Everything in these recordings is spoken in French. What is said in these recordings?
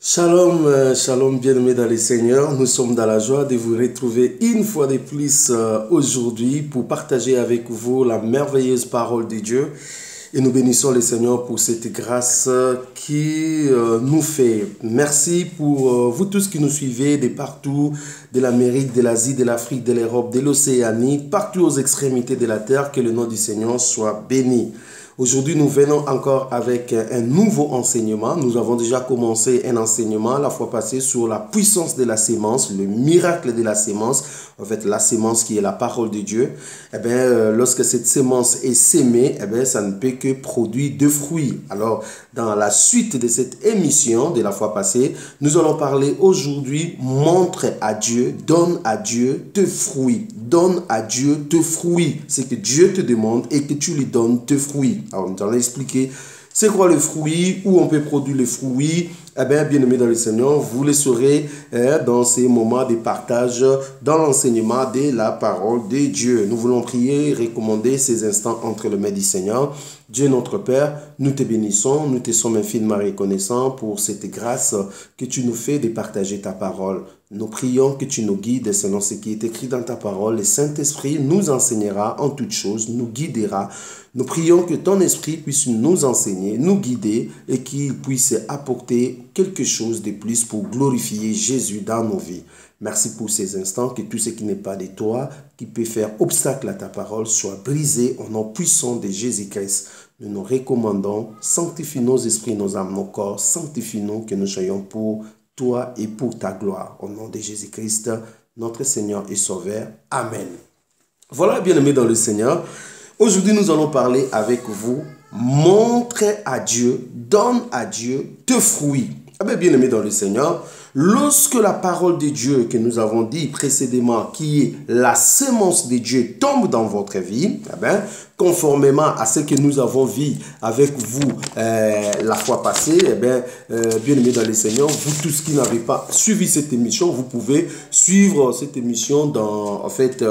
Shalom, shalom bien-aimés dans les Seigneurs. Nous sommes dans la joie de vous retrouver une fois de plus aujourd'hui pour partager avec vous la merveilleuse parole de Dieu. Et nous bénissons le Seigneur pour cette grâce qui nous fait. Merci pour vous tous qui nous suivez de partout, de l'Amérique, de l'Asie, de l'Afrique, de l'Europe, de l'Océanie, partout aux extrémités de la terre. Que le nom du Seigneur soit béni. Aujourd'hui, nous venons encore avec un nouveau enseignement. Nous avons déjà commencé un enseignement la fois passée sur la puissance de la sémence, le miracle de la sémence. En fait, la sémence qui est la parole de Dieu. Eh bien, lorsque cette sémence est sémée, eh bien, ça ne peut que produire de fruits. Alors, dans la suite de cette émission de la fois passée, nous allons parler aujourd'hui, montre à Dieu, donne à Dieu tes fruits. Donne à Dieu tes fruits. C'est que Dieu te demande et que tu lui donnes tes fruits. Alors, nous allons expliquer c'est quoi le fruit, où on peut produire les fruits. Eh bien, bien-aimés dans le Seigneur, vous le saurez dans ces moments de partage, dans l'enseignement de la parole de Dieu. Nous voulons prier et recommander ces instants entre les mains du Seigneur. Dieu notre Père, nous te bénissons, nous te sommes infiniment reconnaissants pour cette grâce que tu nous fais de partager ta parole. Nous prions que tu nous guides selon ce qui est écrit dans ta parole. Le Saint-Esprit nous enseignera en toutes choses, nous guidera. Nous prions que ton esprit puisse nous enseigner, nous guider et qu'il puisse apporter quelque chose de plus pour glorifier Jésus dans nos vies. Merci pour ces instants, que tout ce qui n'est pas de toi, qui peut faire obstacle à ta parole, soit brisé au nom puissant de Jésus-Christ. Nous nous recommandons, sanctifie nos esprits, nos âmes, nos corps, sanctifie-nous que nous soyons pour toi et pour ta gloire. Au nom de Jésus-Christ, notre Seigneur et Sauveur. Amen. Voilà, bien-aimés dans le Seigneur. Aujourd'hui, nous allons parler avec vous. Montre à Dieu, donne à Dieu tes fruits. Eh bien, bien-aimés dans le Seigneur, lorsque la parole de Dieu que nous avons dit précédemment, qui est la sémence de Dieu, tombe dans votre vie, eh bien, conformément à ce que nous avons vu avec vous la fois passée, eh bien, bien-aimés dans le Seigneur, vous tous qui n'avez pas suivi cette émission, vous pouvez suivre cette émission dans, en fait,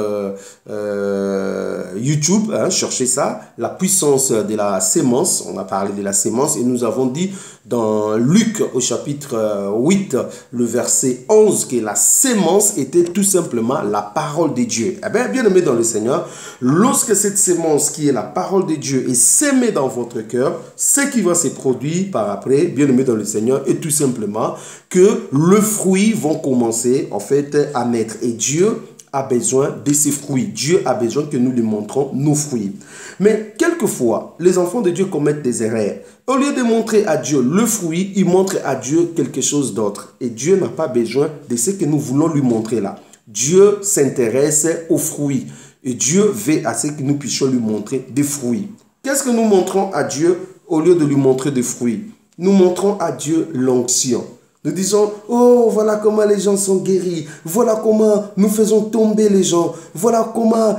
YouTube, hein, cherchez ça, la puissance de la sémence. On a parlé de la sémence et nous avons dit dans Luc au chapitre 8, le verset 11, que la sémence était tout simplement la parole de Dieu. Eh bien, bien-aimés dans le Seigneur, lorsque cette sémence qui est la parole de Dieu est sémée dans votre cœur, ce qui va se produire par après, bien-aimés dans le Seigneur, est tout simplement que le fruit vont commencer en fait à naître. Et Dieu a besoin de ses fruits. Dieu a besoin que nous lui montrons nos fruits. Mais quelquefois, les enfants de Dieu commettent des erreurs. Au lieu de montrer à Dieu le fruit, ils montrent à Dieu quelque chose d'autre. Et Dieu n'a pas besoin de ce que nous voulons lui montrer là. Dieu s'intéresse aux fruits. Et Dieu veut à ce que nous puissions lui montrer des fruits. Qu'est-ce que nous montrons à Dieu au lieu de lui montrer des fruits? Nous montrons à Dieu l'onction. Nous disons, oh, voilà comment les gens sont guéris. Voilà comment nous faisons tomber les gens. Voilà comment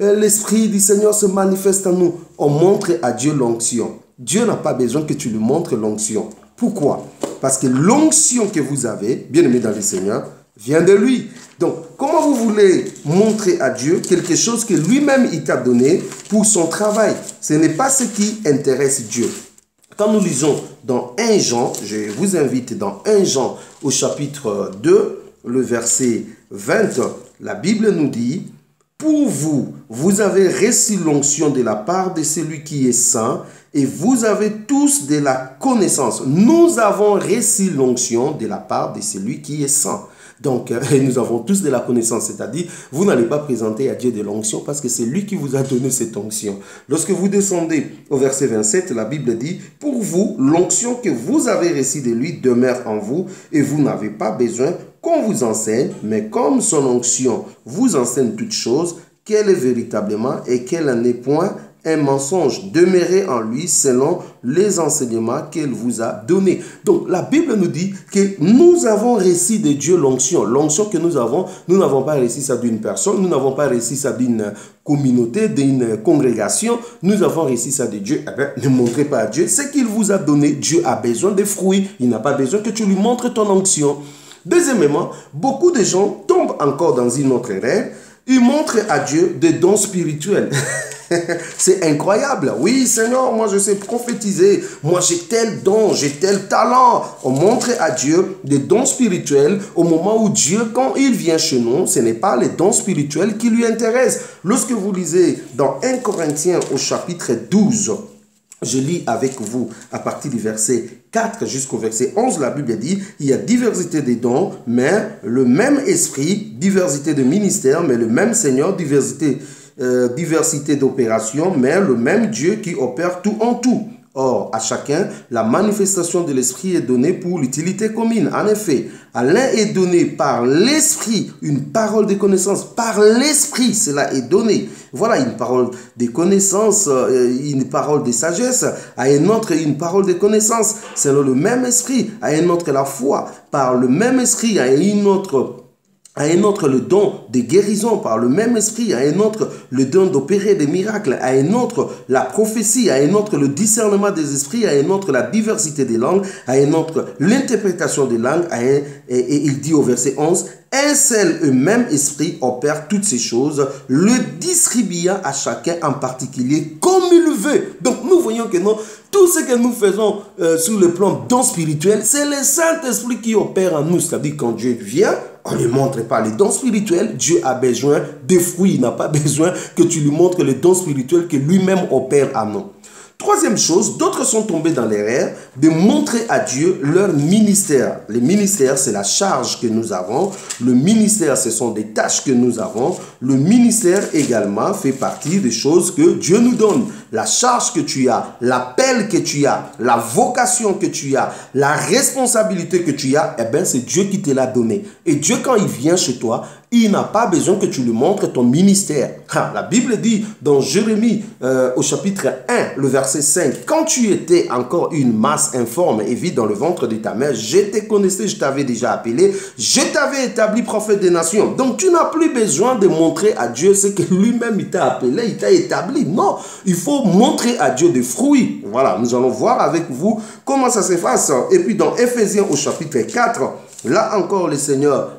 l'Esprit du Seigneur se manifeste en nous. On montre à Dieu l'onction. Dieu n'a pas besoin que tu lui montres l'onction. Pourquoi? Parce que l'onction que vous avez, bien aimé dans le Seigneur, vient de lui. Donc, comment vous voulez montrer à Dieu quelque chose que lui-même il t'a donné pour son travail? Ce n'est pas ce qui intéresse Dieu. Quand nous lisons dans 1 Jean, je vous invite dans 1 Jean au chapitre 2, le verset 20, la Bible nous dit, « Pour vous, vous avez reçu l'onction de la part de celui qui est saint, et vous avez tous de la connaissance. » Nous avons reçu l'onction de la part de celui qui est saint. Donc, nous avons tous de la connaissance, c'est-à-dire, vous n'allez pas présenter à Dieu de l'onction parce que c'est lui qui vous a donné cette onction. Lorsque vous descendez au verset 27, la Bible dit, « Pour vous, l'onction que vous avez reçue de lui demeure en vous et vous n'avez pas besoin qu'on vous enseigne, mais comme son onction vous enseigne toutes choses, qu'elle est véritablement et qu'elle n'est point un mensonge. Demeurez en lui selon les enseignements qu'elle vous a donnés. » Donc, la Bible nous dit que nous avons reçu de Dieu l'onction. L'onction que nous n'avons pas reçu ça d'une personne, nous n'avons pas reçu ça d'une communauté, d'une congrégation. Nous avons reçu ça de Dieu. Eh bien, ne montrez pas à Dieu ce qu'il vous a donné. Dieu a besoin de fruits. Il n'a pas besoin que tu lui montres ton onction. Deuxièmement, beaucoup de gens tombent encore dans une autre erreur. Ils montrent à Dieu des dons spirituels. C'est incroyable. Oui, Seigneur, moi je sais prophétiser. Moi j'ai tel don, j'ai tel talent. On montre à Dieu des dons spirituels au moment où Dieu, quand il vient chez nous, ce n'est pas les dons spirituels qui lui intéressent. Lorsque vous lisez dans 1 Corinthiens au chapitre 12, je lis avec vous à partir du verset 4 jusqu'au verset 11, la Bible dit, il y a diversité des dons, mais le même esprit, diversité de ministères, mais le même Seigneur, diversité d'opérations, mais le même Dieu qui opère tout en tout. Or, à chacun, la manifestation de l'Esprit est donnée pour l'utilité commune. En effet, à l'un est donné par l'Esprit une parole de connaissance. Par l'Esprit, cela est donné. Voilà, une parole de connaissance, une parole de sagesse. À un autre, une parole de connaissance. C'est le même Esprit. À un autre, la foi. Par le même Esprit, à un autre le don de guérison par le même esprit, à un autre le don d'opérer des miracles, à un autre la prophétie, à un autre le discernement des esprits, à un autre la diversité des langues, à un autre l'interprétation des langues, et il dit au verset 11, un seul et même esprit opère toutes ces choses, le distribuant à chacun en particulier comme il veut. Donc nous voyons que non, tout ce que nous faisons sur le plan don spirituel, c'est le Saint-Esprit qui opère en nous. C'est-à-dire quand Dieu vient, on ne montre pas les dons spirituels. Dieu a besoin de fruits. Il n'a pas besoin que tu lui montres les dons spirituels que lui-même opère en nous. Troisième chose, d'autres sont tombés dans l'erreur de montrer à Dieu leur ministère. Les ministères, c'est la charge que nous avons. Le ministère, ce sont des tâches que nous avons. Le ministère également fait partie des choses que Dieu nous donne. La charge que tu as, l'appel que tu as, la vocation que tu as, la responsabilité que tu as, eh bien, c'est Dieu qui te l'a donné. Et Dieu, quand il vient chez toi, il n'a pas besoin que tu lui montres ton ministère. La Bible dit dans Jérémie au chapitre 1, le verset 5, « Quand tu étais encore une masse informe et vide dans le ventre de ta mère, je te connaissais, je t'avais déjà appelé, je t'avais établi prophète des nations. » Donc tu n'as plus besoin de montrer à Dieu ce que lui-même il t'a appelé, il t'a établi. Non, il faut montrer à Dieu des fruits. Voilà, nous allons voir avec vous comment ça se passe. Et puis dans Éphésiens au chapitre 4, là encore le Seigneur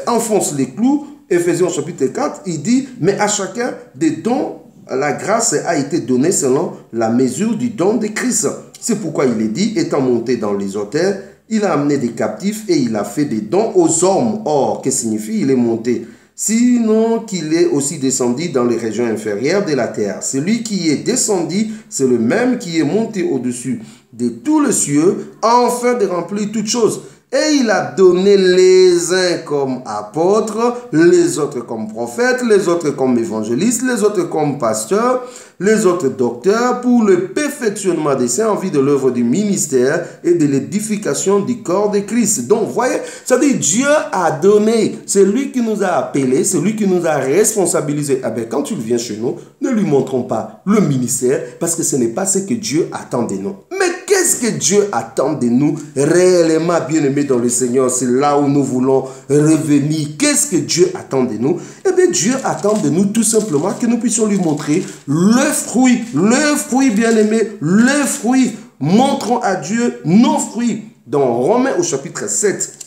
enfonce les clous. Éphésiens chapitre 4, il dit, mais à chacun des dons, la grâce a été donnée selon la mesure du don de Christ. C'est pourquoi il est dit, étant monté dans les hauteurs, il a amené des captifs et il a fait des dons aux hommes. Or, que signifie il est monté? Sinon qu'il est aussi descendu dans les régions inférieures de la terre. Celui qui est descendu, c'est le même qui est monté au-dessus de tous les cieux, afin de remplir toutes choses. Et il a donné les uns comme apôtres, les autres comme prophètes, les autres comme évangélistes, les autres comme pasteurs, les autres docteurs, pour le perfectionnement des saints en vue de l'œuvre du ministère et de l'édification du corps de Christ. Donc, voyez, ça dit Dieu a donné, c'est lui qui nous a appelés, c'est lui qui nous a responsabilisés. Ah ben, quand tu viens chez nous, ne lui montrons pas le ministère, parce que ce n'est pas ce que Dieu attend de nous. Mais qu'est-ce que Dieu attend de nous réellement, bien-aimés dans le Seigneur? C'est là où nous voulons revenir. Qu'est-ce que Dieu attend de nous? Eh bien, Dieu attend de nous tout simplement que nous puissions lui montrer le fruit, bien-aimés, le fruit. Montrons à Dieu nos fruits. Dans Romains au chapitre 7,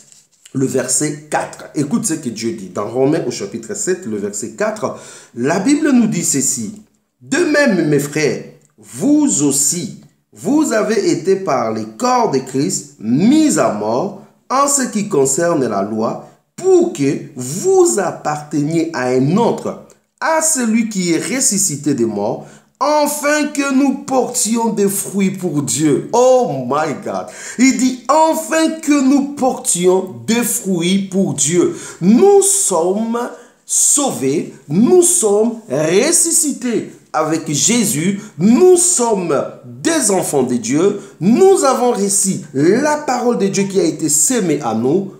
le verset 4. Écoute ce que Dieu dit. Dans Romains au chapitre 7, le verset 4, la Bible nous dit ceci. De même, mes frères, vous aussi, vous avez été par les corps de Christ mis à mort en ce qui concerne la loi, pour que vous apparteniez à un autre, à celui qui est ressuscité des morts, afin que nous portions des fruits pour Dieu. Oh my God. Il dit, afin que nous portions des fruits pour Dieu. Nous sommes sauvés, nous sommes ressuscités. Avec Jésus, nous sommes des enfants de Dieu. Nous avons reçu la parole de Dieu qui a été sémée à nous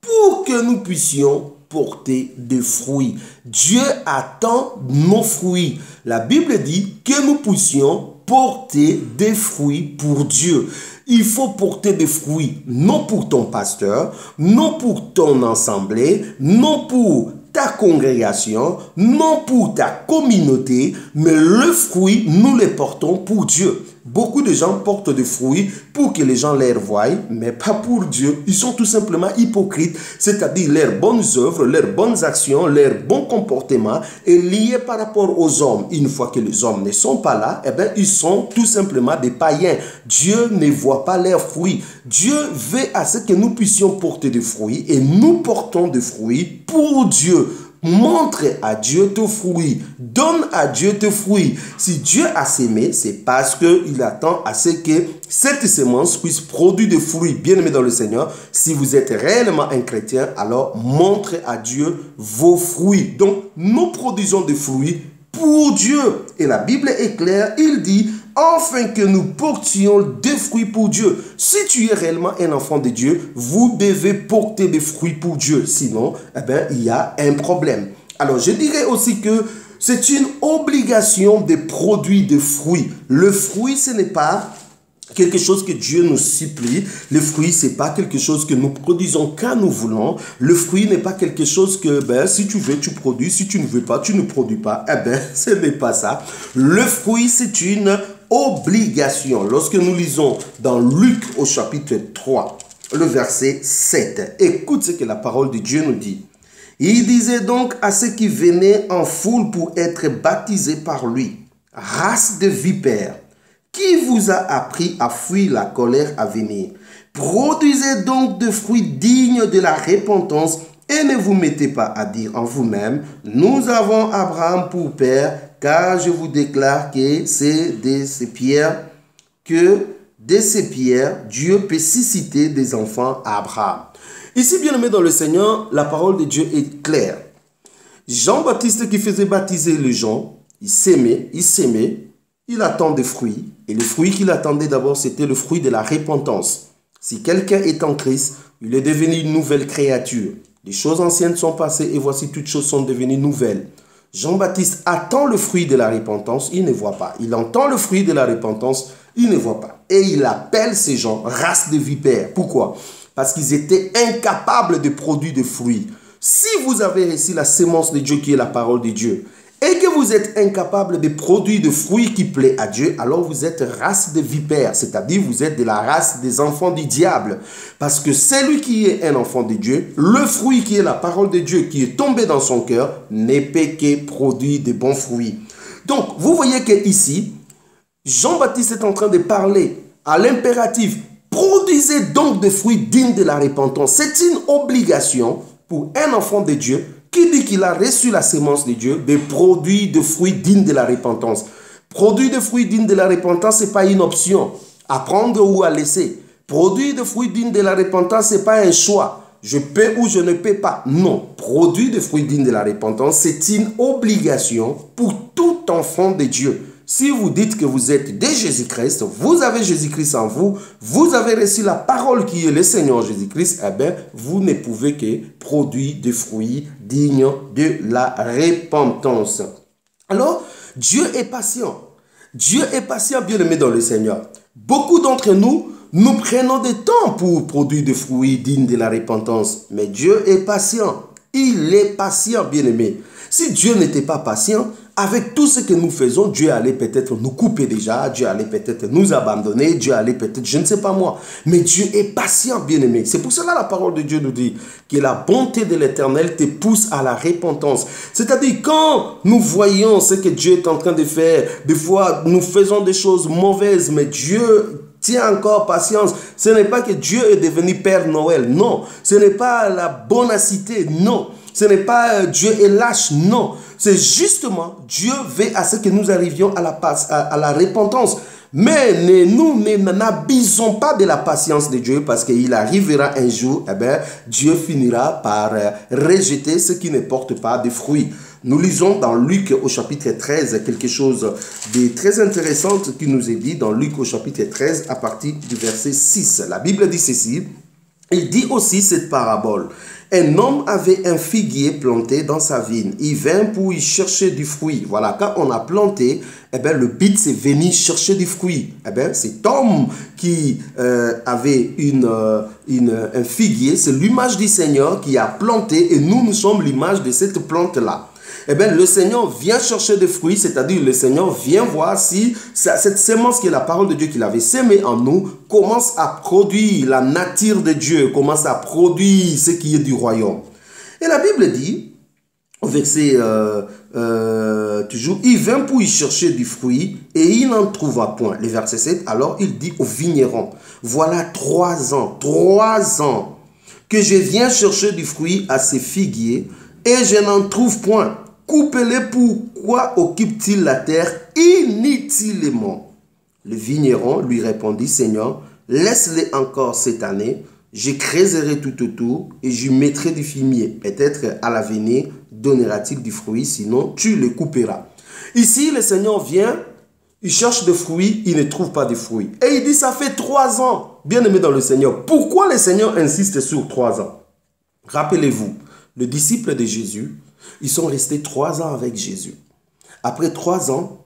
pour que nous puissions porter des fruits. Dieu attend nos fruits. La Bible dit que nous puissions porter des fruits pour Dieu. Il faut porter des fruits, non pour ton pasteur, non pour ton assemblée, non pour ta congrégation, non pour ta communauté, mais le fruit, nous le portons pour Dieu. Beaucoup de gens portent des fruits pour que les gens les voient, mais pas pour Dieu. Ils sont tout simplement hypocrites, c'est-à-dire leurs bonnes œuvres, leurs bonnes actions, leurs bons comportements est lié par rapport aux hommes. Une fois que les hommes ne sont pas là, eh bien, ils sont tout simplement des païens. Dieu ne voit pas leurs fruits. Dieu veut à ce que nous puissions porter des fruits et nous portons des fruits pour Dieu. Montre à Dieu tes fruits. Donne à Dieu tes fruits. Si Dieu a sémé, c'est parce qu'il attend à ce que cette semence puisse produire des fruits. Bien-aimés dans le Seigneur, si vous êtes réellement un chrétien, alors montrez à Dieu vos fruits. Donc, nous produisons des fruits pour Dieu. Et la Bible est claire, il dit, afin que nous portions des fruits pour Dieu. Si tu es réellement un enfant de Dieu, vous devez porter des fruits pour Dieu. Sinon, eh bien, il y a un problème. Alors, je dirais aussi que c'est une obligation de produire des fruits. Le fruit, ce n'est pas quelque chose que Dieu nous supplie. Le fruit, ce n'est pas quelque chose que nous produisons quand nous voulons. Le fruit n'est pas quelque chose que, si tu veux, tu produis. Si tu ne veux pas, tu ne produis pas. Eh bien, ce n'est pas ça. Le fruit, c'est une obligation. Lorsque nous lisons dans Luc au chapitre 3, le verset 7, écoute ce que la parole de Dieu nous dit. Il disait donc à ceux qui venaient en foule pour être baptisés par lui, race de vipères, qui vous a appris à fuir la colère à venir? Produisez donc des fruits dignes de la repentance et ne vous mettez pas à dire en vous-même, nous avons Abraham pour père, car je vous déclare que c'est de ces pierres Dieu peut susciter des enfants à Abraham. Ici, bien aimé dans le Seigneur, la parole de Dieu est claire. Jean-Baptiste qui faisait baptiser les gens, il s'aimait, il attend des fruits. Et le fruit qu'il attendait d'abord, c'était le fruit de la repentance. Si quelqu'un est en Christ, il est devenu une nouvelle créature. Les choses anciennes sont passées et voici toutes choses sont devenues nouvelles. Jean-Baptiste attend le fruit de la repentance, il ne voit pas. Il entend le fruit de la repentance, il ne voit pas. Et il appelle ces gens race de vipères. Pourquoi? Parce qu'ils étaient incapables de produire des fruits. Si vous avez reçu la sémence de Dieu qui est la parole de Dieu, et que vous êtes incapable de produire des fruits qui plaisent à Dieu, alors vous êtes race de vipères, c'est-à-dire vous êtes de la race des enfants du diable. Parce que celui qui est un enfant de Dieu, le fruit qui est la parole de Dieu qui est tombé dans son cœur, ne peut que produire de bons fruits. Donc, vous voyez que ici, Jean-Baptiste est en train de parler à l'impératif. Produisez donc des fruits dignes de la repentance. C'est une obligation pour un enfant de Dieu qui dit qu'il a reçu la sémence de Dieu de produire des fruits dignes de la repentance. Produire des fruits dignes de la repentance, ce n'est pas une option à prendre ou à laisser. Produire des fruits dignes de la repentance, ce n'est pas un choix. Je peux ou je ne peux pas. Non. Produire des fruits dignes de la repentance, c'est une obligation pour tout enfant de Dieu. Si vous dites que vous êtes de Jésus-Christ, vous avez Jésus-Christ en vous, vous avez reçu la parole qui est le Seigneur Jésus-Christ, eh bien, vous ne pouvez que produire des fruits dignes de la repentance. Alors, Dieu est patient. Dieu est patient, bien-aimé dans le Seigneur. Beaucoup d'entre nous, nous prenons du temps pour produire des fruits dignes de la repentance. Mais Dieu est patient. Il est patient, bien-aimé. Si Dieu n'était pas patient, avec tout ce que nous faisons, Dieu allait peut-être nous couper déjà, Dieu allait peut-être nous abandonner, Dieu allait peut-être, je ne sais pas moi. Mais Dieu est patient, bien-aimé. C'est pour cela que la parole de Dieu nous dit que la bonté de l'Éternel te pousse à la repentance. C'est-à-dire, quand nous voyons ce que Dieu est en train de faire, des fois, nous faisons des choses mauvaises, mais Dieu tient encore patience. Ce n'est pas que Dieu est devenu Père Noël, non. Ce n'est pas la bonacité, non. Ce n'est pas Dieu est lâche, non. C'est justement Dieu veut à ce que nous arrivions à la repentance. Mais nous n'abusons pas de la patience de Dieu parce qu'il arrivera un jour, eh bien, Dieu finira par rejeter ce qui ne porte pas de fruits. Nous lisons dans Luc au chapitre 13 quelque chose de très intéressant qui nous est dit dans Luc au chapitre 13 à partir du verset 6. La Bible dit ceci, il dit aussi cette parabole. Un homme avait un figuier planté dans sa vigne. Il vint pour y chercher du fruit. Voilà, quand on a planté, eh bien, le but c'est venir chercher du fruit. Eh bien, cet homme qui avait un figuier, c'est l'image du Seigneur qui a planté et nous sommes l'image de cette plante-là. eh bien, le Seigneur vient chercher des fruits, c'est-à-dire le Seigneur vient voir si cette semence qui est la parole de Dieu qu'il avait sémée en nous commence à produire la nature de Dieu, commence à produire ce qui est du royaume. Et la Bible dit, au verset toujours, il vint pour y chercher du fruit et il n'en trouva point. Le verset 7, alors il dit au vigneron, voilà 3 ans que je viens chercher du fruit à ces figuiers et je n'en trouve point. Coupez-les, pourquoi occupe-t-il la terre inutilement? Le vigneron lui répondit, Seigneur, laisse-les encore cette année, je creuserai tout autour et je mettrai du fumier. Peut-être à l'avenir donnera-t-il du fruit, sinon tu le couperas. Ici, le Seigneur vient, il cherche des fruits, il ne trouve pas de fruits. Et il dit, ça fait 3 ans, bien-aimé dans le Seigneur. Pourquoi le Seigneur insiste sur 3 ans? Rappelez-vous, les disciples de Jésus, ils sont restés 3 ans avec Jésus. Après 3 ans,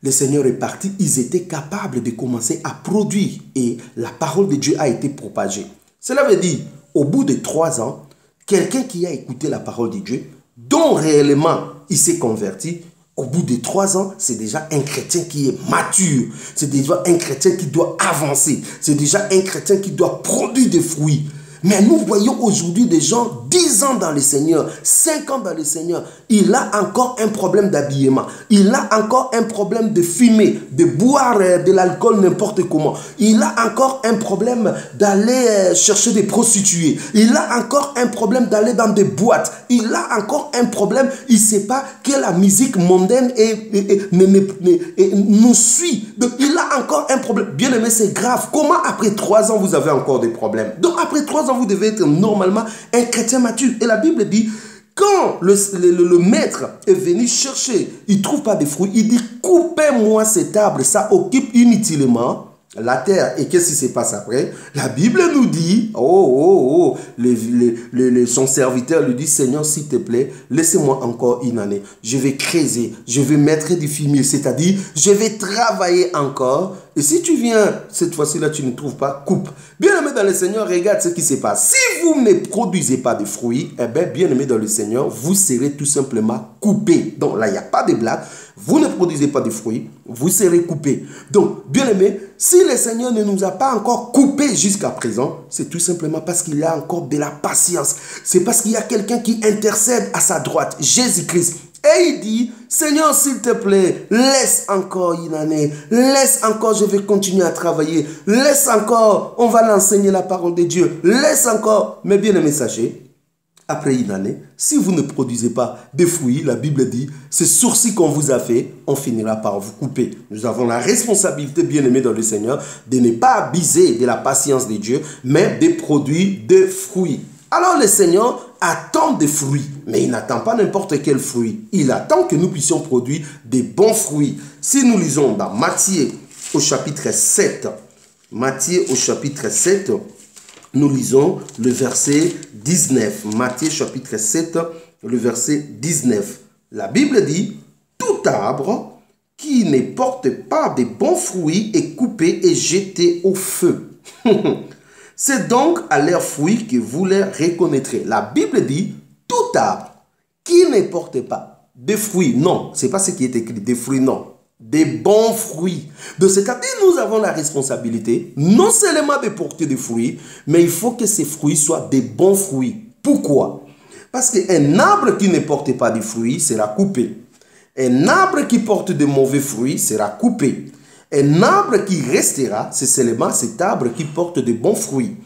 le Seigneur est parti, ils étaient capables de commencer à produire et la parole de Dieu a été propagée. Cela veut dire, au bout de 3 ans, quelqu'un qui a écouté la parole de Dieu, dont réellement il s'est converti, au bout de 3 ans, c'est déjà un chrétien qui est mature. C'est déjà un chrétien qui doit avancer. C'est déjà un chrétien qui doit produire des fruits. Mais nous voyons aujourd'hui des gens 10 ans dans le Seigneur, 5 ans dans le Seigneur. Il a encore un problème d'habillement. Il a encore un problème de fumer, de boire de l'alcool n'importe comment. Il a encore un problème d'aller chercher des prostituées. Il a encore un problème d'aller dans des boîtes. Il a encore un problème, il ne sait pas que la musique mondaine nous suit. Donc il a encore un problème. Bien aimé, c'est grave. Comment après 3 ans vous avez encore des problèmes? Donc après 3 ans, vous devez être normalement un chrétien mature. Et la Bible dit, quand le maître est venu chercher, il ne trouve pas de fruits, il dit, coupez-moi cet arbre, ça occupe inutilement la terre. Et qu'est-ce qui se passe après? La Bible nous dit, son serviteur lui dit, Seigneur, s'il te plaît, laissez-moi encore une année. Je vais creuser, je vais mettre du fumier, c'est-à-dire, je vais travailler encore. Et si tu viens, cette fois-ci là, tu ne trouves pas, coupe. Bien-aimé dans le Seigneur, regarde ce qui se passe. Si vous ne produisez pas de fruits, eh bien, bien-aimé dans le Seigneur, vous serez tout simplement coupé. Donc là, il n'y a pas de blague. Vous ne produisez pas de fruits, vous serez coupé. Donc, bien-aimé, si le Seigneur ne nous a pas encore coupés jusqu'à présent, c'est tout simplement parce qu'il a encore de la patience. C'est parce qu'il y a quelqu'un qui intercède à sa droite, Jésus-Christ. Et il dit, Seigneur, s'il te plaît, laisse encore une année, laisse encore, je vais continuer à travailler, laisse encore, on va l'enseigner la parole de Dieu, laisse encore. Mais bien aimé, sachez, après une année, si vous ne produisez pas de fruits, la Bible dit, ce sourcil qu'on vous a fait, on finira par vous couper. Nous avons la responsabilité, bien aimé dans le Seigneur, de ne pas abuser de la patience de Dieu, mais de produire des fruits. Alors le Seigneur attend des fruits, mais il n'attend pas n'importe quel fruit. Il attend que nous puissions produire des bons fruits. Si nous lisons dans Matthieu au chapitre 7, Matthieu au chapitre 7, nous lisons le verset 19. Matthieu chapitre 7, le verset 19. La Bible dit, tout arbre qui ne porte pas de bons fruits est coupé et jeté au feu. C'est donc à leurs fruits que vous les reconnaîtrez. La Bible dit, tout arbre qui ne porte pas de fruits, non, ce n'est pas ce qui est écrit, des fruits, non, des bons fruits. De c'est-à-dire, nous avons la responsabilité, non seulement de porter des fruits, mais il faut que ces fruits soient des bons fruits. Pourquoi? Parce qu'un arbre qui ne porte pas de fruits sera coupé. Un arbre qui porte de mauvais fruits sera coupé. Un arbre qui restera, c'est seulement cet arbre qui porte de bons fruits.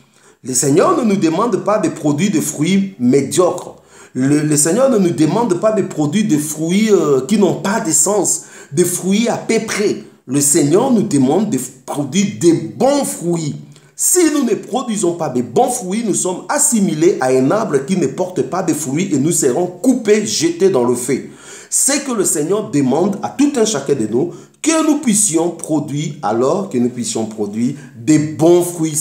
Le Seigneur ne nous demande pas de produire des fruits médiocres. Le Seigneur ne nous demande pas de produire des fruits qui n'ont pas de sens, des fruits à peu près. Le Seigneur nous demande de produire des bons fruits. Si nous ne produisons pas de bons fruits, nous sommes assimilés à un arbre qui ne porte pas de fruits et nous serons coupés, jetés dans le feu. C'est que le Seigneur demande à tout un chacun de nous que nous puissions produire, alors que nous puissions produire des bons fruits.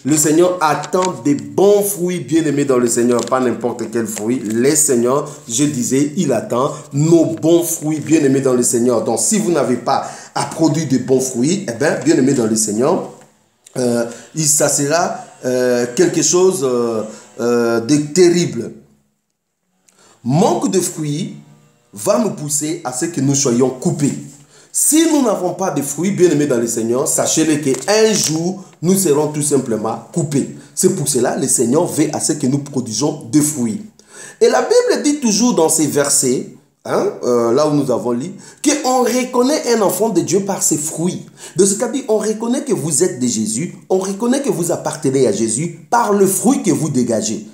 Le Seigneur attend des bons fruits, bien-aimés dans le Seigneur, pas n'importe quel fruit. Le Seigneur, je disais, il attend nos bons fruits, bien-aimés dans le Seigneur. Donc, si vous n'avez pas à produire de bons fruits, eh bien, bien-aimés dans le Seigneur, ça sera quelque chose de terrible. Manque de fruits va nous pousser à ce que nous soyons coupés. Si nous n'avons pas de fruits, bien aimés dans le Seigneur, sachez-le qu'un jour, nous serons tout simplement coupés. C'est pour cela que le Seigneur veut à ce que nous produisons des fruits. Et la Bible dit toujours dans ces versets, là où nous avons lu, qu'on reconnaît un enfant de Dieu par ses fruits. De ce cas-là, on reconnaît que vous êtes de Jésus, on reconnaît que vous appartenez à Jésus par le fruit que vous dégagez.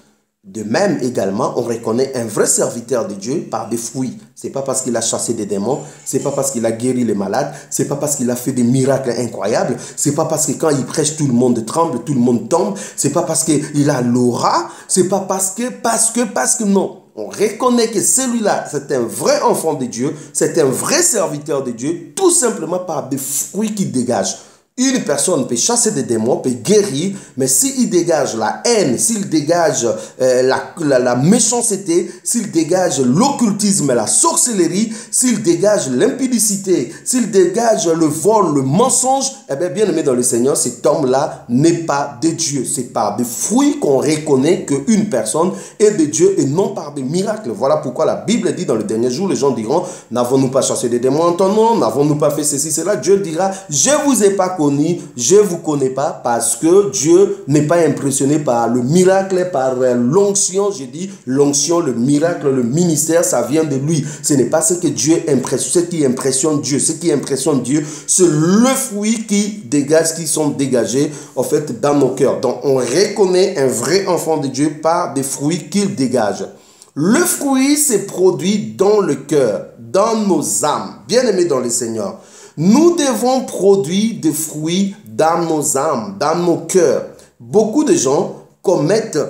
De même également, on reconnaît un vrai serviteur de Dieu par des fruits. C'est pas parce qu'il a chassé des démons, c'est pas parce qu'il a guéri les malades, c'est pas parce qu'il a fait des miracles incroyables, c'est pas parce que quand il prêche tout le monde tremble, tout le monde tombe, c'est pas parce qu'il a l'aura, c'est pas parce que non. On reconnaît que celui-là, c'est un vrai enfant de Dieu, c'est un vrai serviteur de Dieu, tout simplement par des fruits qu'il dégage. Une personne peut chasser des démons, peut guérir, mais s'il dégage la haine, s'il dégage la méchanceté, s'il dégage l'occultisme, la sorcellerie, s'il dégage l'impudicité, s'il dégage le vol, le mensonge, eh bien aimé dans le Seigneur, cet homme-là n'est pas de Dieu. C'est par des fruits qu'on reconnaît qu'une personne est de Dieu et non par des miracles. Voilà pourquoi la Bible dit dans le dernier jour, les gens diront, n'avons-nous pas chassé des démons en ton nom, n'avons-nous pas fait ceci, cela. Dieu dira, je ne vous ai pas connu. Je ne vous connais pas parce que Dieu n'est pas impressionné par le miracle, par l'onction. J'ai dit l'onction, le miracle, le ministère, ça vient de lui. Ce n'est pas ce que Dieu impressionne, ce qui impressionne Dieu. Ce qui impressionne Dieu, c'est le fruit qui dégage, qui sont dégagés en fait dans nos cœurs. Donc on reconnaît un vrai enfant de Dieu par des fruits qu'il dégage. Le fruit se produit dans le cœur, dans nos âmes. Bien aimés dans le Seigneur. Nous devons produire des fruits dans nos âmes, dans nos cœurs. Beaucoup de gens commettent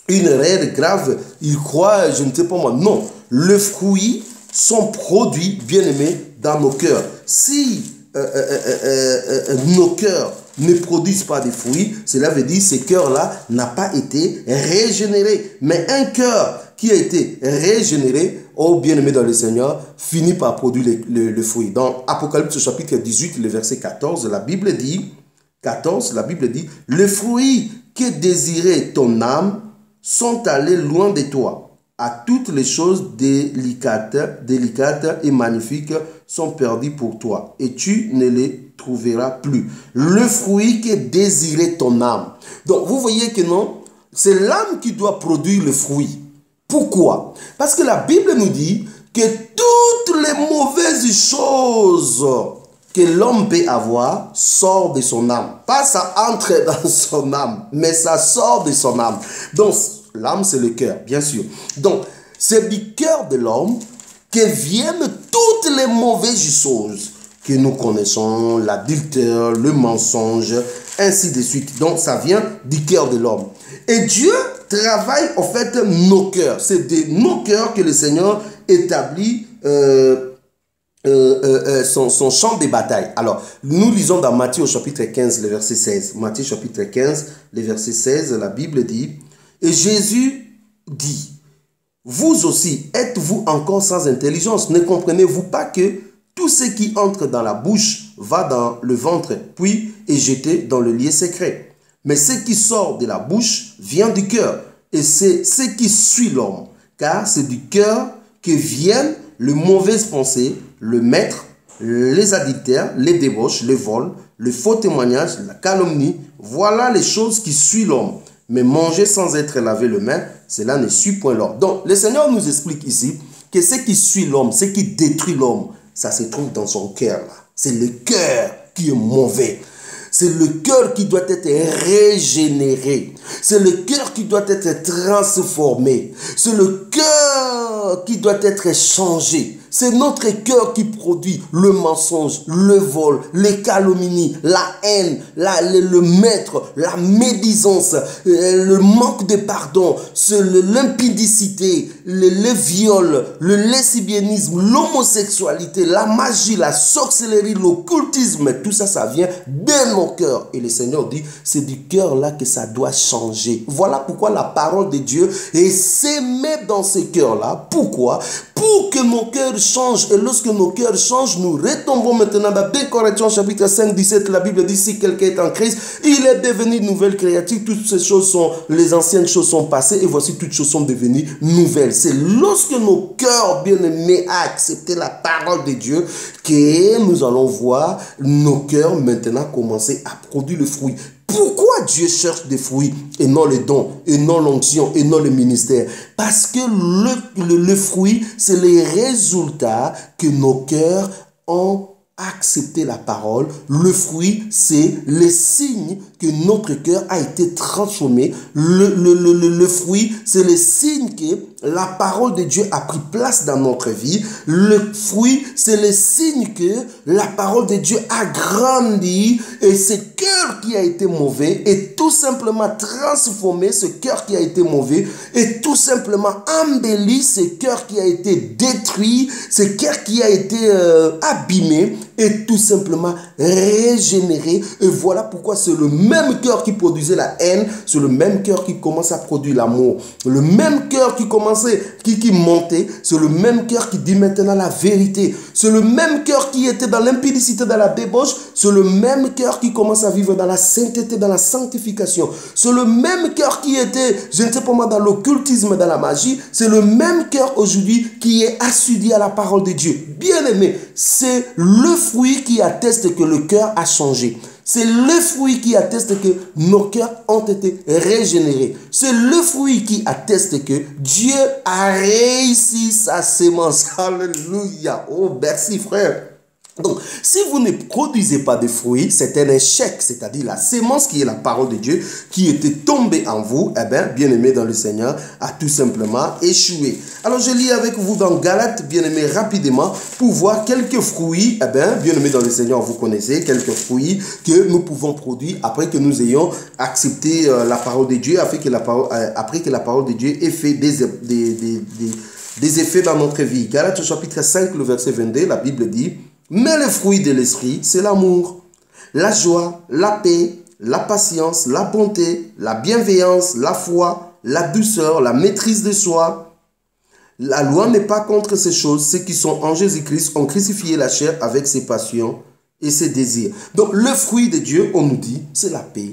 une erreur grave. Ils croient, je ne sais pas moi, non. Les fruits sont produits, bien aimés, dans nos cœurs. Si nos cœurs ne produisent pas de fruits, cela veut dire que ce cœur-là n'a pas été régénéré. Mais un cœur qui a été régénéré, oh bien-aimé dans le Seigneur, finit par produire le fruit. Dans Apocalypse chapitre 18, le verset 14, la Bible dit, les fruits que désirait ton âme sont allés loin de toi. À toutes les choses délicates et magnifiques sont perdues pour toi, et tu ne les trouveras plus. Le fruit que désirait ton âme. Donc, vous voyez que non, c'est l'âme qui doit produire le fruit. Pourquoi? Parce que la Bible nous dit que toutes les mauvaises choses que l'homme peut avoir sortent de son âme. Pas ça entre dans son âme, mais ça sort de son âme. Donc, l'âme, c'est le cœur, bien sûr. Donc, c'est du cœur de l'homme que viennent toutes les mauvaises choses que nous connaissons, l'adultère, le mensonge, ainsi de suite. Donc, ça vient du cœur de l'homme. Et Dieu travaille en fait nos cœurs. C'est de nos cœurs que le Seigneur établit son champ de bataille. Alors, nous lisons dans Matthieu au chapitre 15, le verset 16. Matthieu chapitre 15, le verset 16, la Bible dit, et Jésus dit, vous aussi, êtes-vous encore sans intelligence? Ne comprenez-vous pas que tout ce qui entre dans la bouche va dans le ventre, puis est jeté dans le lieu secret? Mais ce qui sort de la bouche vient du cœur, et c'est ce qui suit l'homme, car c'est du cœur que viennent les mauvaises pensées, le maître, les adultères, les débauches, les vols, le faux témoignage, la calomnie. Voilà les choses qui suivent l'homme. Mais manger sans être lavé les mains, cela ne suit point l'homme. Donc, le Seigneur nous explique ici que ce qui suit l'homme, ce qui détruit l'homme, ça se trouve dans son cœur. C'est le cœur qui est mauvais. C'est le cœur qui doit être régénéré. C'est le cœur qui doit être transformé. C'est le cœur qui doit être changé. C'est notre cœur qui produit le mensonge, le vol, les calomnies, la haine, le maître, la médisance, le manque de pardon, l'impudicité, le viol, le lesbianisme, l'homosexualité, la magie, la sorcellerie, l'occultisme. Tout ça, ça vient de nos cœurs. Et le Seigneur dit, c'est du cœur là que ça doit changer. Voilà pourquoi la parole de Dieu est sémée dans ce cœur là. Pourquoi? pour que nos cœurs changent. Et lorsque nos cœurs changent, nous retombons maintenant dans 2 Corinthiens chapitre 5, 17. La Bible dit, si quelqu'un est en Christ, il est devenu une nouvelle créature. Toutes ces choses sont, les anciennes choses sont passées et voici toutes choses sont devenues nouvelles. C'est lorsque nos cœurs bien-aimés ont accepté la parole de Dieu que nous allons voir nos cœurs maintenant commencer à produire le fruit. Pourquoi Dieu cherche des fruits et non les dons, et non l'onction, et non le ministère? Parce que le fruit, c'est les résultats que nos cœurs ont accepté la parole. Le fruit, c'est les signes que notre cœur a été transformé. Le fruit, c'est les signes que la parole de Dieu a pris place dans notre vie. Le fruit, c'est les signes que la parole de Dieu a grandi et ce cœur qui a été mauvais est tout simplement transformé, ce cœur qui a été mauvais est tout simplement embelli, ce cœur qui a été détruit, ce cœur qui a été abîmé est tout simplement régénéré. Et voilà pourquoi c'est le même cœur qui produisait la haine, c'est le même cœur qui commence à produire l'amour. Le même cœur qui commençait, qui montait, c'est le même cœur qui dit maintenant la vérité. C'est le même cœur qui était dans l'impudicité, dans la débauche, c'est le même cœur qui commence à vivre dans la sainteté, dans la sanctification. C'est le même cœur qui était, je ne sais pas moi, dans l'occultisme, dans la magie. C'est le même cœur aujourd'hui qui est assidu à la parole de Dieu. Bien aimé, c'est le fruit qui atteste que le cœur a changé. C'est le fruit qui atteste que nos cœurs ont été régénérés. C'est le fruit qui atteste que Dieu a réussi sa sémence. Alléluia. Oh, merci frère. Donc, si vous ne produisez pas de fruits, c'est un échec, c'est-à-dire la sémence qui est la parole de Dieu, qui était tombée en vous, eh bien, bien-aimé dans le Seigneur, a tout simplement échoué. Alors, je lis avec vous dans Galates, bien-aimé, rapidement, pour voir quelques fruits, eh bien, bien-aimé dans le Seigneur, vous connaissez, quelques fruits que nous pouvons produire après que nous ayons accepté la parole de Dieu, après que la parole de Dieu ait fait des effets dans notre vie. Galates chapitre 5, le verset 22, la Bible dit: mais le fruit de l'esprit, c'est l'amour, la joie, la paix, la patience, la bonté, la bienveillance, la foi, la douceur, la maîtrise de soi. La loi n'est pas contre ces choses. Ceux qui sont en Jésus-Christ ont crucifié la chair avec ses passions et ses désirs. Donc le fruit de Dieu, on nous dit, c'est la paix.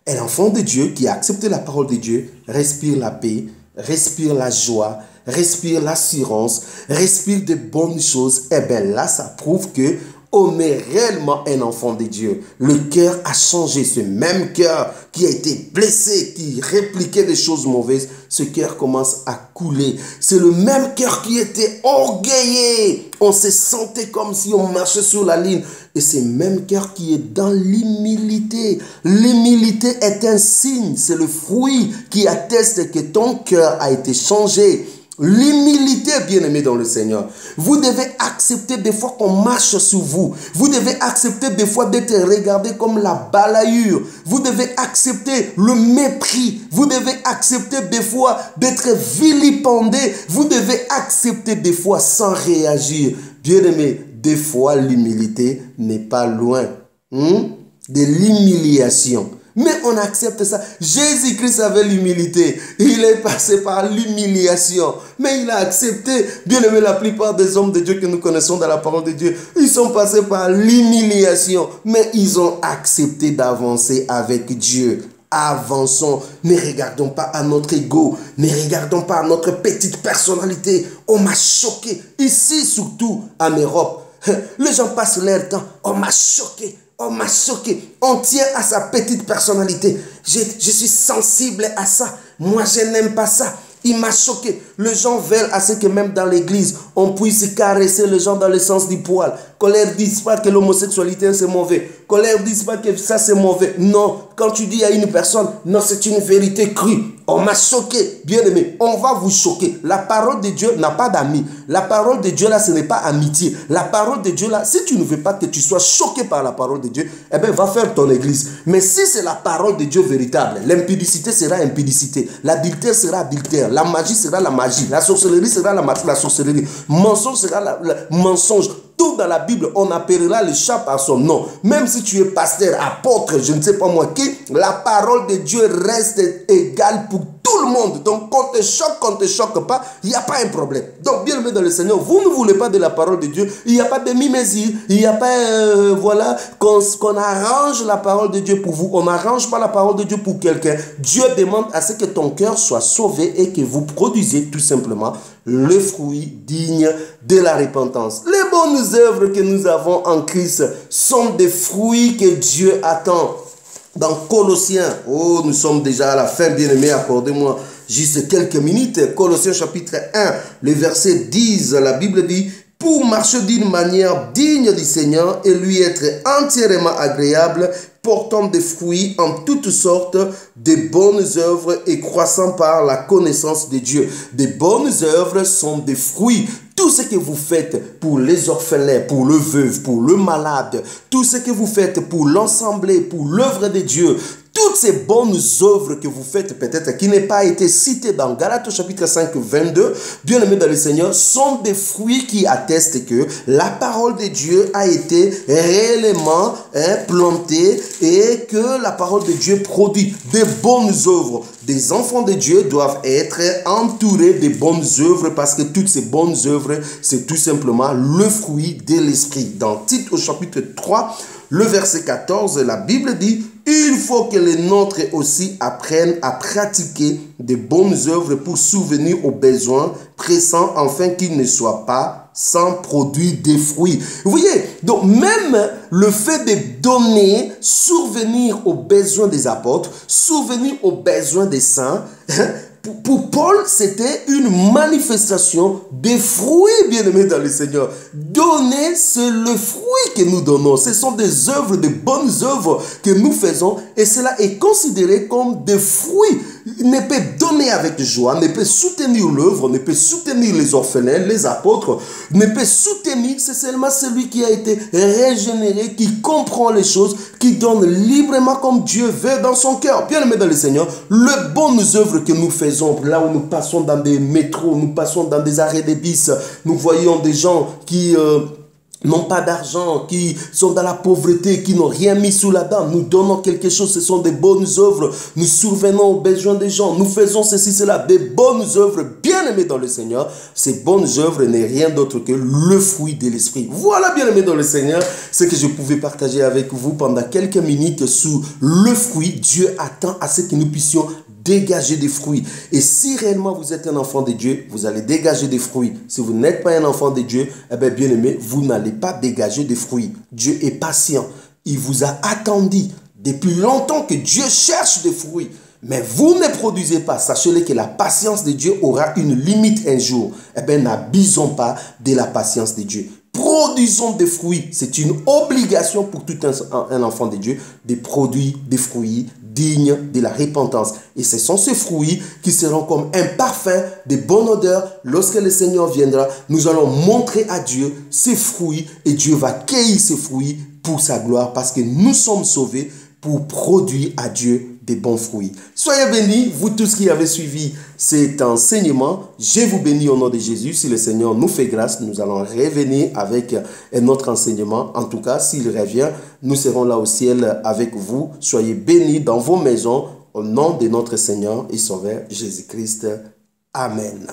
Et l'enfant de Dieu qui a accepté la parole de Dieu respire la paix, respire la joie, respire l'assurance, respire de bonnes choses. Et bien là, ça prouve que on est réellement un enfant de Dieu. Le cœur a changé. Ce même cœur qui a été blessé, qui répliquait des choses mauvaises, ce cœur commence à couler. C'est le même cœur qui était orgueillé. On se sentait comme si on marchait sur la ligne. Et c'est le même cœur qui est dans l'humilité. L'humilité est un signe. C'est le fruit qui atteste que ton cœur a été changé. L'humilité, bien-aimé dans le Seigneur. Vous devez accepter des fois qu'on marche sur vous. Vous devez accepter des fois d'être regardé comme la balayure. Vous devez accepter le mépris. Vous devez accepter des fois d'être vilipendé. Vous devez accepter des fois sans réagir. Bien-aimé, des fois l'humilité n'est pas loin de l'humiliation. Mais on accepte ça. Jésus-Christ avait l'humilité. Il est passé par l'humiliation. Mais il a accepté. Bien aimé, la plupart des hommes de Dieu que nous connaissons dans la parole de Dieu, ils sont passés par l'humiliation. Mais ils ont accepté d'avancer avec Dieu. Avançons. Ne regardons pas à notre ego. Ne regardons pas à notre petite personnalité. On m'a choqué. Ici, surtout en Europe, les gens passent leur temps. On m'a choqué. On m'a choqué. On tient à sa petite personnalité. Je suis sensible à ça. Moi, je n'aime pas ça. Il m'a choqué. Les gens veulent à ce que même dans l'église, on puisse caresser les gens dans le sens du poil. Qu'on leur dise pas que l'homosexualité c'est mauvais. Qu'on leur dise pas que ça c'est mauvais. Non, quand tu dis à une personne, non, c'est une vérité crue. On m'a choqué. Bien aimé, on va vous choquer. La parole de Dieu n'a pas d'amis. La parole de Dieu là, ce n'est pas amitié. La parole de Dieu là, si tu ne veux pas que tu sois choqué par la parole de Dieu, eh bien va faire ton église. Mais si c'est la parole de Dieu véritable, l'impudicité sera impudicité. L'adultère sera adultère. La magie sera la magie. La sorcellerie sera la sorcellerie. Mensonge sera le mensonge. Tout dans la Bible, on appellera le chat par son nom. Même si tu es pasteur, apôtre, je ne sais pas moi qui, la parole de Dieu reste égale pour tout le monde. Donc, qu'on te choque pas, il n'y a pas un problème. Donc, bien aimé dans le Seigneur, vous ne voulez pas de la parole de Dieu, il n'y a pas de mimésie, il n'y a pas, voilà, qu'on arrange la parole de Dieu pour vous. On n'arrange pas la parole de Dieu pour quelqu'un. Dieu demande à ce que ton cœur soit sauvé et que vous produisez tout simplement le fruit digne de la repentance. Les bonnes œuvres que nous avons en Christ sont des fruits que Dieu attend. Dans Colossiens, oh, nous sommes déjà à la fin, bien-aimés, accordez-moi juste quelques minutes. Colossiens chapitre 1, le verset 10, la Bible dit: pour marcher d'une manière digne du Seigneur et lui être entièrement agréable, portant des fruits en toutes sortes de bonnes œuvres et croissant par la connaissance de Dieu. Des bonnes œuvres sont des fruits. Tout ce que vous faites pour les orphelins, pour le veuve, pour le malade, tout ce que vous faites pour l'assemblée, pour l'œuvre de Dieu, toutes ces bonnes œuvres que vous faites, peut-être qui n'est pas été cité dans Galates chapitre 5, 22, bien aimé dans le Seigneur, sont des fruits qui attestent que la parole de Dieu a été réellement plantée et que la parole de Dieu produit des bonnes œuvres. Des enfants de Dieu doivent être entourés de bonnes œuvres parce que toutes ces bonnes œuvres, c'est tout simplement le fruit de l'esprit. Dans Tite au chapitre 3, le verset 14, la Bible dit: il faut que les nôtres aussi apprennent à pratiquer de bonnes œuvres pour souvenir aux besoins pressants, afin qu'ils ne soient pas sans produire des fruits. Vous voyez, donc même le fait de donner, survenir aux besoins des apôtres, survenir aux besoins des saints, pour Paul, c'était une manifestation des fruits, bien-aimés dans le Seigneur. Donner, c'est le fruit que nous donnons. Ce sont des œuvres, des bonnes œuvres que nous faisons, et cela est considéré comme des fruits. Ne peut donner avec joie, ne peut soutenir l'œuvre, ne peut soutenir les orphelins, les apôtres, ne peut soutenir, c'est seulement celui qui a été régénéré, qui comprend les choses, qui donne librement comme Dieu veut dans son cœur. Bien-aimés dans le Seigneur, les bonnes œuvres que nous faisons, là où nous passons dans des métros, nous passons dans des arrêts de bus, nous voyons des gens qui n'ont pas d'argent, qui sont dans la pauvreté, qui n'ont rien mis sous la dent. Nous donnons quelque chose, ce sont des bonnes œuvres. Nous survenons aux besoins des gens. Nous faisons ceci, cela, des bonnes œuvres bien aimées dans le Seigneur. Ces bonnes œuvres n'est rien d'autre que le fruit de l'esprit. Voilà, bien aimé dans le Seigneur, ce que je pouvais partager avec vous pendant quelques minutes sur le fruit. Dieu attend à ce que nous puissions dégager des fruits. Et si réellement vous êtes un enfant de Dieu, vous allez dégager des fruits. Si vous n'êtes pas un enfant de Dieu, eh bien, bien aimé, vous n'allez pas dégager des fruits. Dieu est patient. Il vous a attendu depuis longtemps que Dieu cherche des fruits. Mais vous ne produisez pas. Sachez-le que la patience de Dieu aura une limite un jour. Eh bien, n'abusons pas de la patience de Dieu. Produisons des fruits. C'est une obligation pour tout un enfant de Dieu de produire des fruits dignes de la repentance. Et ce sont ces fruits qui seront comme un parfum de bonne odeur. Lorsque le Seigneur viendra, nous allons montrer à Dieu ces fruits et Dieu va cueillir ces fruits pour sa gloire parce que nous sommes sauvés pour produire à Dieu des bons fruits. Soyez bénis, vous tous qui avez suivi cet enseignement. Je vous bénis au nom de Jésus. Si le Seigneur nous fait grâce, nous allons revenir avec un autre enseignement. En tout cas, s'il revient, nous serons là au ciel avec vous. Soyez bénis dans vos maisons au nom de notre Seigneur et Sauveur Jésus-Christ. Amen.